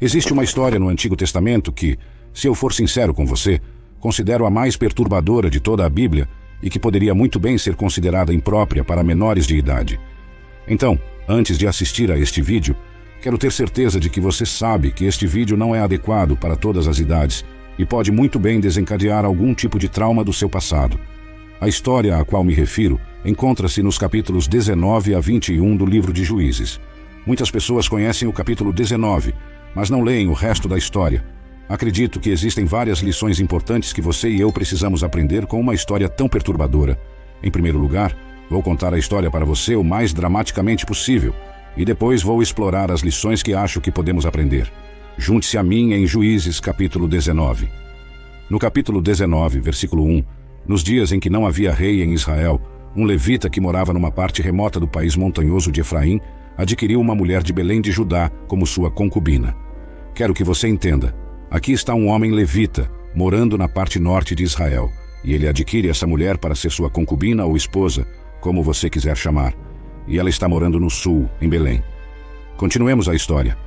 Existe uma história no Antigo Testamento que, se eu for sincero com você, considero a mais perturbadora de toda a Bíblia e que poderia muito bem ser considerada imprópria para menores de idade. Então, antes de assistir a este vídeo, quero ter certeza de que você sabe que este vídeo não é adequado para todas as idades e pode muito bem desencadear algum tipo de trauma do seu passado. A história a qual me refiro encontra-se nos capítulos 19 a 21 do livro de Juízes. Muitas pessoas conhecem o capítulo 19, mas não leem o resto da história. Acredito que existem várias lições importantes que você e eu precisamos aprender com uma história tão perturbadora. Em primeiro lugar, vou contar a história para você o mais dramaticamente possível, e depois vou explorar as lições que acho que podemos aprender. Junte-se a mim em Juízes capítulo 19. No capítulo 19, versículo 1, nos dias em que não havia rei em Israel, um levita que morava numa parte remota do país montanhoso de Efraim adquiriu uma mulher de Belém de Judá como sua concubina. Quero que você entenda. Aqui está um homem levita, morando na parte norte de Israel, e ele adquire essa mulher para ser sua concubina ou esposa, como você quiser chamar. E ela está morando no sul, em Belém. Continuemos a história.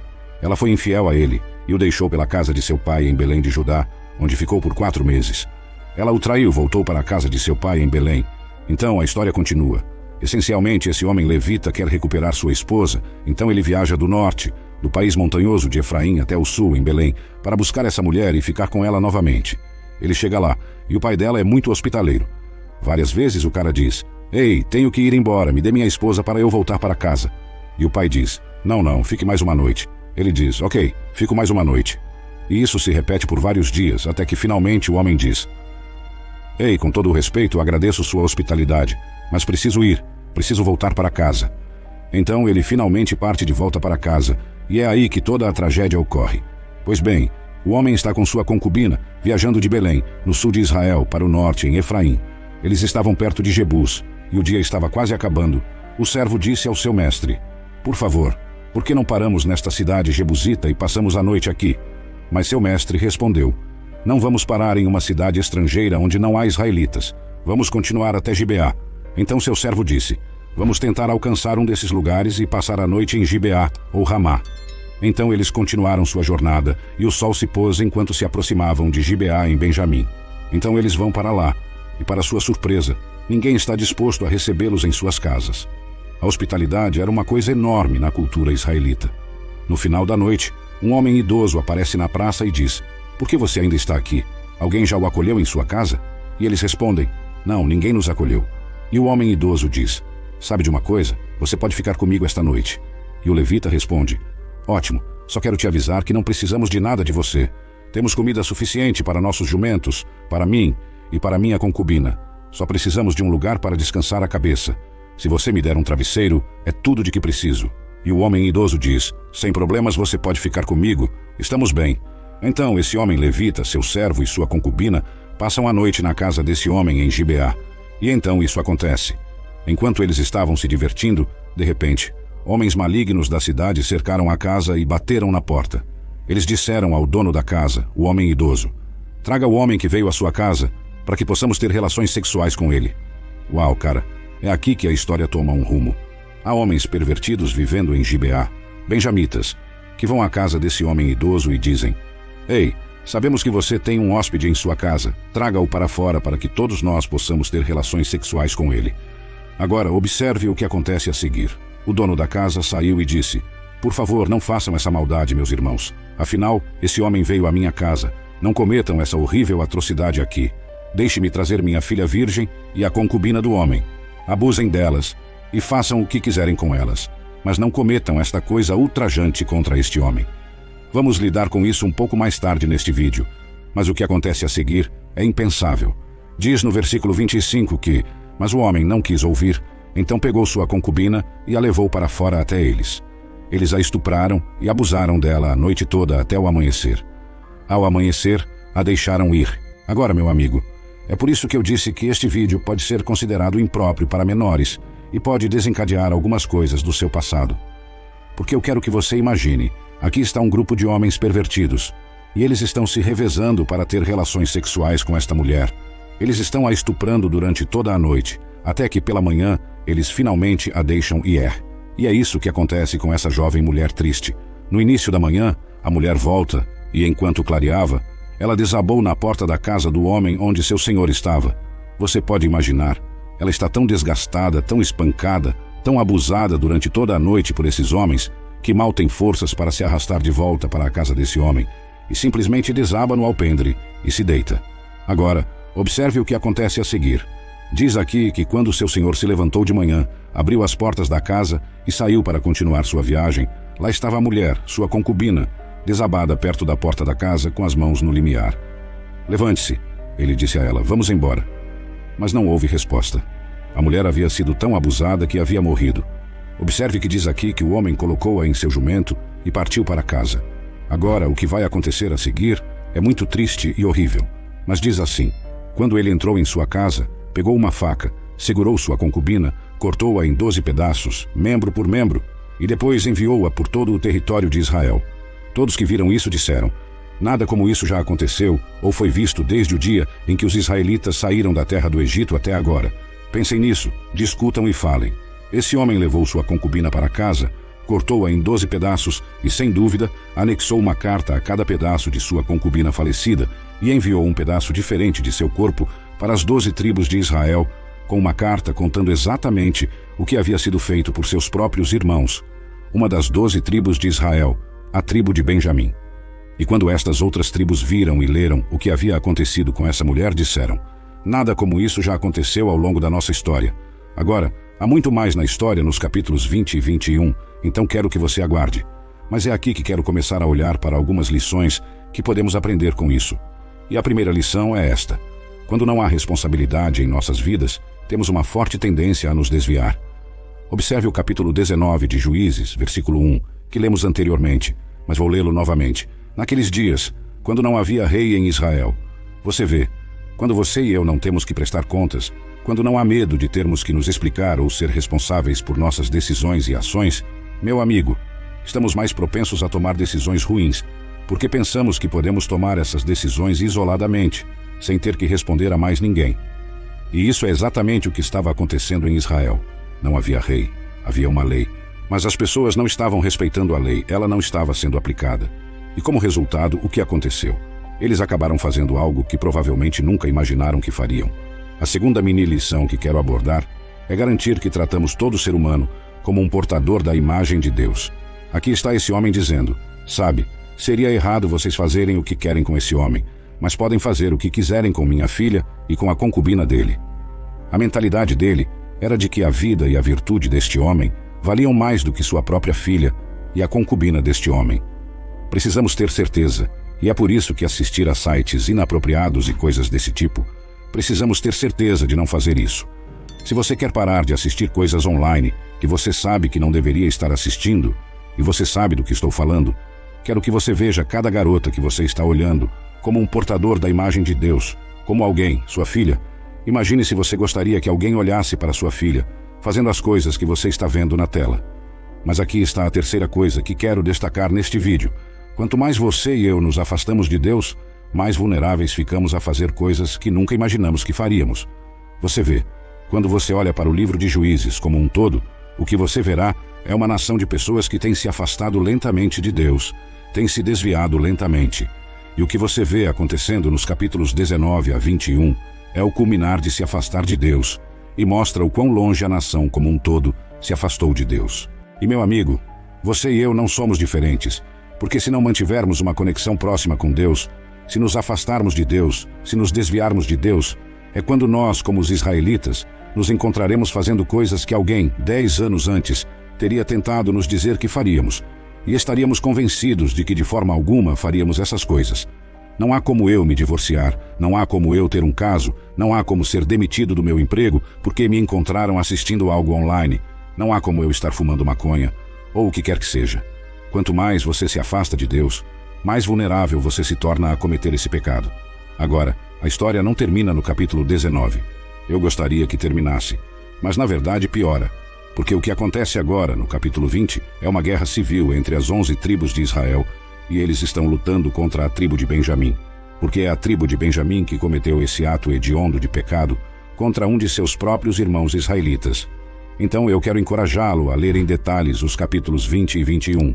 Ela foi infiel a ele e o deixou pela casa de seu pai em Belém de Judá, onde ficou por 4 meses. Ela o traiu, voltou para a casa de seu pai em Belém. Então a história continua. Essencialmente, esse homem levita quer recuperar sua esposa, então ele viaja do norte, do país montanhoso de Efraim até o sul, em Belém, para buscar essa mulher e ficar com ela novamente. Ele chega lá, e o pai dela é muito hospitaleiro. Várias vezes o cara diz: "Ei, tenho que ir embora, me dê minha esposa para eu voltar para casa." E o pai diz: Não, fique mais uma noite." Ele diz: "Ok, fico mais uma noite." E isso se repete por vários dias, até que finalmente o homem diz: "Ei, com todo o respeito, agradeço sua hospitalidade, mas preciso voltar para casa." Então ele finalmente parte de volta para casa, e é aí que toda a tragédia ocorre. Pois bem, o homem está com sua concubina, viajando de Belém, no sul de Israel, para o norte, em Efraim. Eles estavam perto de Jebus, e o dia estava quase acabando. O servo disse ao seu mestre: "Por favor, por que não paramos nesta cidade jebusita e passamos a noite aqui?" Mas seu mestre respondeu: "Não vamos parar em uma cidade estrangeira onde não há israelitas. Vamos continuar até Gibeá." Então seu servo disse: "Vamos tentar alcançar um desses lugares e passar a noite em Gibeá ou Ramá." Então eles continuaram sua jornada, e o sol se pôs enquanto se aproximavam de Gibeá em Benjamim. Então eles vão para lá, e para sua surpresa, ninguém está disposto a recebê-los em suas casas. A hospitalidade era uma coisa enorme na cultura israelita. No final da noite, um homem idoso aparece na praça e diz: "Por que você ainda está aqui? Alguém já o acolheu em sua casa?" E eles respondem: "Não, ninguém nos acolheu." E o homem idoso diz: "Sabe de uma coisa? Você pode ficar comigo esta noite." E o levita responde: "Ótimo, só quero te avisar que não precisamos de nada de você. Temos comida suficiente para nossos jumentos, para mim e para minha concubina. Só precisamos de um lugar para descansar a cabeça. Se você me der um travesseiro, é tudo de que preciso." E o homem idoso diz: "Sem problemas, você pode ficar comigo, estamos bem." Então esse homem levita, seu servo e sua concubina passam a noite na casa desse homem em Gibeá. E então isso acontece. Enquanto eles estavam se divertindo, de repente, homens malignos da cidade cercaram a casa e bateram na porta. Eles disseram ao dono da casa, o homem idoso: "Traga o homem que veio à sua casa, para que possamos ter relações sexuais com ele." Uau, cara, é aqui que a história toma um rumo. Há homens pervertidos vivendo em Gibeá, benjamitas, que vão à casa desse homem idoso e dizem: "Ei, sabemos que você tem um hóspede em sua casa, traga-o para fora para que todos nós possamos ter relações sexuais com ele." Agora, observe o que acontece a seguir. O dono da casa saiu e disse: "Por favor, não façam essa maldade, meus irmãos. Afinal, esse homem veio à minha casa. Não cometam essa horrível atrocidade aqui. Deixe-me trazer minha filha virgem e a concubina do homem. Abusem delas e façam o que quiserem com elas, mas não cometam esta coisa ultrajante contra este homem." Vamos lidar com isso um pouco mais tarde neste vídeo, mas o que acontece a seguir é impensável. Diz no versículo 25 que: "Mas o homem não quis ouvir, então pegou sua concubina e a levou para fora até eles. Eles a estupraram e abusaram dela a noite toda até o amanhecer. Ao amanhecer, a deixaram ir." Agora, meu amigo, é por isso que eu disse que este vídeo pode ser considerado impróprio para menores e pode desencadear algumas coisas do seu passado. Porque eu quero que você imagine, aqui está um grupo de homens pervertidos, e eles estão se revezando para ter relações sexuais com esta mulher. Eles estão a estuprando durante toda a noite, até que pela manhã eles finalmente a deixam ir. E é isso que acontece com essa jovem mulher triste. No início da manhã, A mulher volta, e enquanto clareava, ela desabou na porta da casa do homem onde seu senhor estava. Você pode imaginar, ela está tão desgastada, tão espancada, tão abusada durante toda a noite por esses homens, que mal tem forças para se arrastar de volta para a casa desse homem, e simplesmente desaba no alpendre e se deita. Agora, observe o que acontece a seguir. Diz aqui que quando seu senhor se levantou de manhã, abriu as portas da casa e saiu para continuar sua viagem, lá estava a mulher, sua concubina, desabada perto da porta da casa com as mãos no limiar. Levante-se, ele disse a ela, vamos embora. Mas não houve resposta. A mulher havia sido tão abusada que havia morrido. Observe que diz aqui que o homem colocou-a em seu jumento e partiu para casa. Agora, o que vai acontecer a seguir é muito triste e horrível. Mas diz assim, quando ele entrou em sua casa, pegou uma faca, segurou sua concubina, cortou-a em 12 pedaços, membro por membro, e depois enviou-a por todo o território de Israel. Todos que viram isso disseram, nada como isso já aconteceu ou foi visto desde o dia em que os israelitas saíram da terra do Egito até agora. Pensem nisso, discutam e falem. Esse homem levou sua concubina para casa, cortou-a em 12 pedaços e, sem dúvida, anexou uma carta a cada pedaço de sua concubina falecida e enviou um pedaço diferente de seu corpo para as 12 tribos de Israel, com uma carta contando exatamente o que havia sido feito por seus próprios irmãos, uma das 12 tribos de Israel, a tribo de Benjamim. E quando estas outras tribos viram e leram o que havia acontecido com essa mulher, disseram, nada como isso já aconteceu ao longo da nossa história. Agora, há muito mais na história nos capítulos 20 e 21, então quero que você aguarde. Mas é aqui que quero começar a olhar para algumas lições que podemos aprender com isso. E a primeira lição é esta. Quando não há responsabilidade em nossas vidas, temos uma forte tendência a nos desviar. Observe o capítulo 19 de Juízes, versículo 1, que lemos anteriormente, mas vou lê-lo novamente. Naqueles dias, quando não havia rei em Israel. Você vê, quando você e eu não temos que prestar contas, quando não há medo de termos que nos explicar ou ser responsáveis por nossas decisões e ações, meu amigo, estamos mais propensos a tomar decisões ruins, porque pensamos que podemos tomar essas decisões isoladamente, sem ter que responder a mais ninguém. E isso é exatamente o que estava acontecendo em Israel. Não havia rei, havia uma lei, mas as pessoas não estavam respeitando a lei, ela não estava sendo aplicada. E como resultado, o que aconteceu? Eles acabaram fazendo algo que provavelmente nunca imaginaram que fariam. A segunda mini-lição que quero abordar é garantir que tratamos todo ser humano como um portador da imagem de Deus. Aqui está esse homem dizendo, sabe, seria errado vocês fazerem o que querem com esse homem, mas podem fazer o que quiserem com minha filha e com a concubina dele. A mentalidade dele era de que a vida e a virtude deste homem valiam mais do que sua própria filha e a concubina deste homem. Precisamos ter certeza, e é por isso que assistir a sites inapropriados e coisas desse tipo, precisamos ter certeza de não fazer isso. Se você quer parar de assistir coisas online que você sabe que não deveria estar assistindo, e você sabe do que estou falando, quero que você veja cada garota que você está olhando como um portador da imagem de Deus, como alguém, sua filha. Imagine se você gostaria que alguém olhasse para sua filha, fazendo as coisas que você está vendo na tela. Mas aqui está a terceira coisa que quero destacar neste vídeo. Quanto mais você e eu nos afastamos de Deus, mais vulneráveis ficamos a fazer coisas que nunca imaginamos que faríamos. Você vê, quando você olha para o livro de Juízes como um todo, o que você verá é uma nação de pessoas que têm se afastado lentamente de Deus, têm se desviado lentamente. E o que você vê acontecendo nos capítulos 19 a 21 é o culminar de se afastar de Deus, e mostra o quão longe a nação como um todo se afastou de Deus. E meu amigo, você e eu não somos diferentes, porque se não mantivermos uma conexão próxima com Deus, se nos afastarmos de Deus, se nos desviarmos de Deus, é quando nós, como os israelitas, nos encontraremos fazendo coisas que alguém, 10 anos antes, teria tentado nos dizer que faríamos, e estaríamos convencidos de que de forma alguma faríamos essas coisas. Não há como eu me divorciar, não há como eu ter um caso, não há como ser demitido do meu emprego porque me encontraram assistindo algo online, não há como eu estar fumando maconha, ou o que quer que seja. Quanto mais você se afasta de Deus, mais vulnerável você se torna a cometer esse pecado. Agora, a história não termina no capítulo 19. Eu gostaria que terminasse, mas na verdade piora, porque o que acontece agora, no capítulo 20, é uma guerra civil entre as 11 tribos de Israel, e eles estão lutando contra a tribo de Benjamim, porque é a tribo de Benjamim que cometeu esse ato hediondo de pecado contra um de seus próprios irmãos israelitas. Então eu quero encorajá-lo a ler em detalhes os capítulos 20 e 21,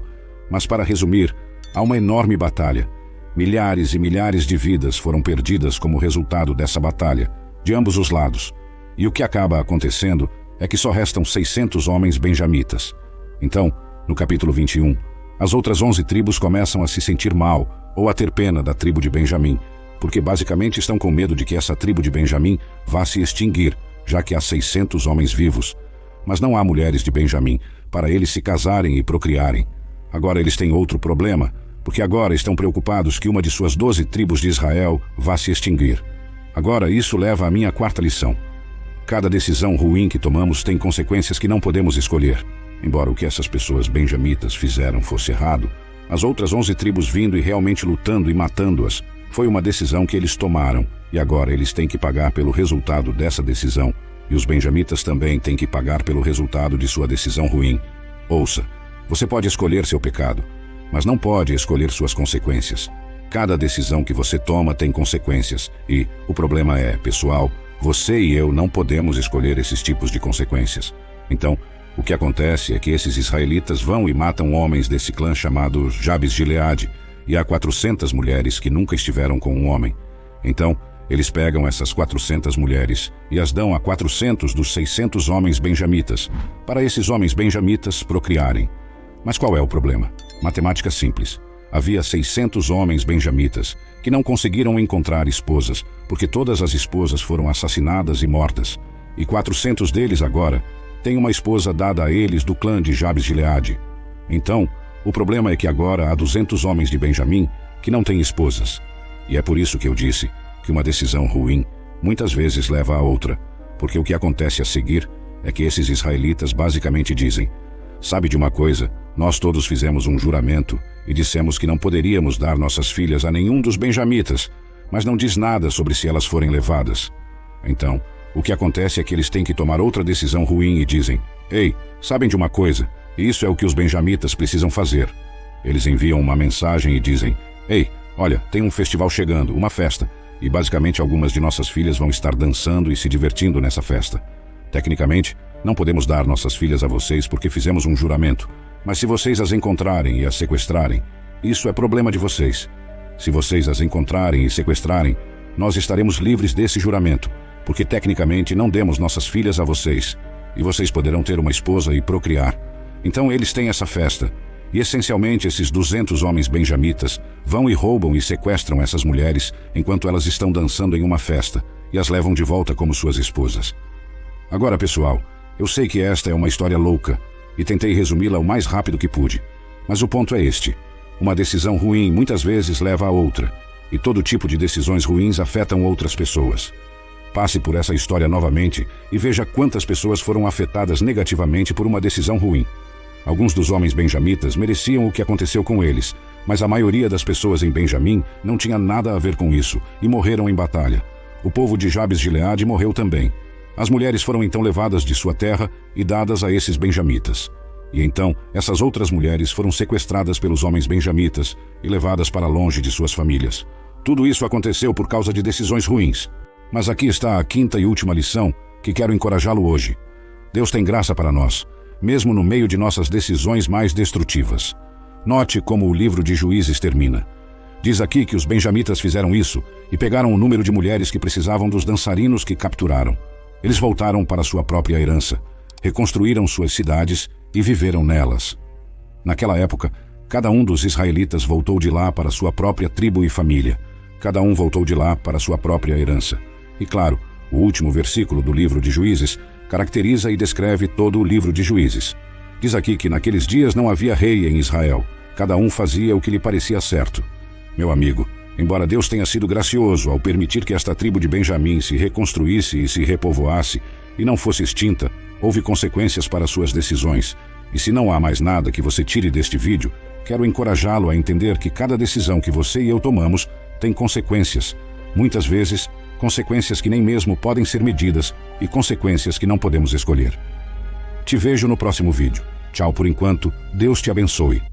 mas para resumir, Há uma enorme batalha. Milhares e milhares de vidas foram perdidas como resultado dessa batalha, de ambos os lados. E o que acaba acontecendo é que só restam 600 homens benjamitas. Então, no capítulo 21, as outras 11 tribos começam a se sentir mal ou a ter pena da tribo de Benjamim, porque basicamente estão com medo de que essa tribo de Benjamim vá se extinguir, já que há 600 homens vivos. Mas não há mulheres de Benjamim para eles se casarem e procriarem. Agora eles têm outro problema, porque agora estão preocupados que uma de suas 12 tribos de Israel vá se extinguir. Agora isso leva à minha quarta lição. Cada decisão ruim que tomamos tem consequências que não podemos escolher. Embora o que essas pessoas benjamitas fizeram fosse errado, as outras 11 tribos vindo e realmente lutando e matando-as, foi uma decisão que eles tomaram, e agora eles têm que pagar pelo resultado dessa decisão, e os benjamitas também têm que pagar pelo resultado de sua decisão ruim. Ouça, você pode escolher seu pecado, mas não pode escolher suas consequências. Cada decisão que você toma tem consequências, e o problema é, pessoal, você e eu não podemos escolher esses tipos de consequências. Então, o que acontece é que esses israelitas vão e matam homens desse clã chamado Jabes de Gileade, e há 400 mulheres que nunca estiveram com um homem. Então, eles pegam essas 400 mulheres e as dão a 400 dos 600 homens benjamitas, para esses homens benjamitas procriarem. Mas qual é o problema? Matemática simples. Havia 600 homens benjamitas que não conseguiram encontrar esposas, porque todas as esposas foram assassinadas e mortas. E 400 deles agora têm uma esposa dada a eles do clã de Jabes de Gileade. Então, o problema é que agora há 200 homens de Benjamim que não têm esposas. E é por isso que eu disse que uma decisão ruim muitas vezes leva a outra, porque o que acontece a seguir é que esses israelitas basicamente dizem: sabe de uma coisa, nós todos fizemos um juramento e dissemos que não poderíamos dar nossas filhas a nenhum dos benjamitas, mas não diz nada sobre se elas forem levadas. Então, o que acontece é que eles têm que tomar outra decisão ruim e dizem: ei, sabem de uma coisa, isso é o que os benjamitas precisam fazer. Eles enviam uma mensagem e dizem: ei, olha, tem um festival chegando, uma festa, e basicamente algumas de nossas filhas vão estar dançando e se divertindo nessa festa. Tecnicamente, não podemos dar nossas filhas a vocês porque fizemos um juramento, mas se vocês as encontrarem e as sequestrarem, isso é problema de vocês. Se vocês as encontrarem e sequestrarem, nós estaremos livres desse juramento, porque tecnicamente não demos nossas filhas a vocês, e vocês poderão ter uma esposa e procriar. Então eles têm essa festa, e essencialmente esses 200 homens benjamitas vão e roubam e sequestram essas mulheres enquanto elas estão dançando em uma festa, e as levam de volta como suas esposas. Agora, pessoal, eu sei que esta é uma história louca, e tentei resumi-la o mais rápido que pude, mas o ponto é este: uma decisão ruim muitas vezes leva a outra, e todo tipo de decisões ruins afetam outras pessoas. Passe por essa história novamente e veja quantas pessoas foram afetadas negativamente por uma decisão ruim. Alguns dos homens benjamitas mereciam o que aconteceu com eles, mas a maioria das pessoas em Benjamim não tinha nada a ver com isso e morreram em batalha. O povo de Jabes de Gileade morreu também. As mulheres foram então levadas de sua terra e dadas a esses benjamitas. E então essas outras mulheres foram sequestradas pelos homens benjamitas e levadas para longe de suas famílias. Tudo isso aconteceu por causa de decisões ruins. Mas aqui está a quinta e última lição que quero encorajá-lo hoje. Deus tem graça para nós, mesmo no meio de nossas decisões mais destrutivas. Note como o livro de Juízes termina. Diz aqui que os benjamitas fizeram isso e pegaram o número de mulheres que precisavam dos dançarinos que capturaram. Eles voltaram para sua própria herança, reconstruíram suas cidades e viveram nelas. Naquela época, cada um dos israelitas voltou de lá para sua própria tribo e família. Cada um voltou de lá para sua própria herança. E claro, o último versículo do livro de Juízes caracteriza e descreve todo o livro de Juízes. Diz aqui que naqueles dias não havia rei em Israel. Cada um fazia o que lhe parecia certo. Meu amigo, embora Deus tenha sido gracioso ao permitir que esta tribo de Benjamim se reconstruísse e se repovoasse e não fosse extinta, houve consequências para suas decisões. E se não há mais nada que você tire deste vídeo, quero encorajá-lo a entender que cada decisão que você e eu tomamos tem consequências. Muitas vezes, consequências que nem mesmo podem ser medidas e consequências que não podemos escolher. Te vejo no próximo vídeo. Tchau por enquanto. Deus te abençoe.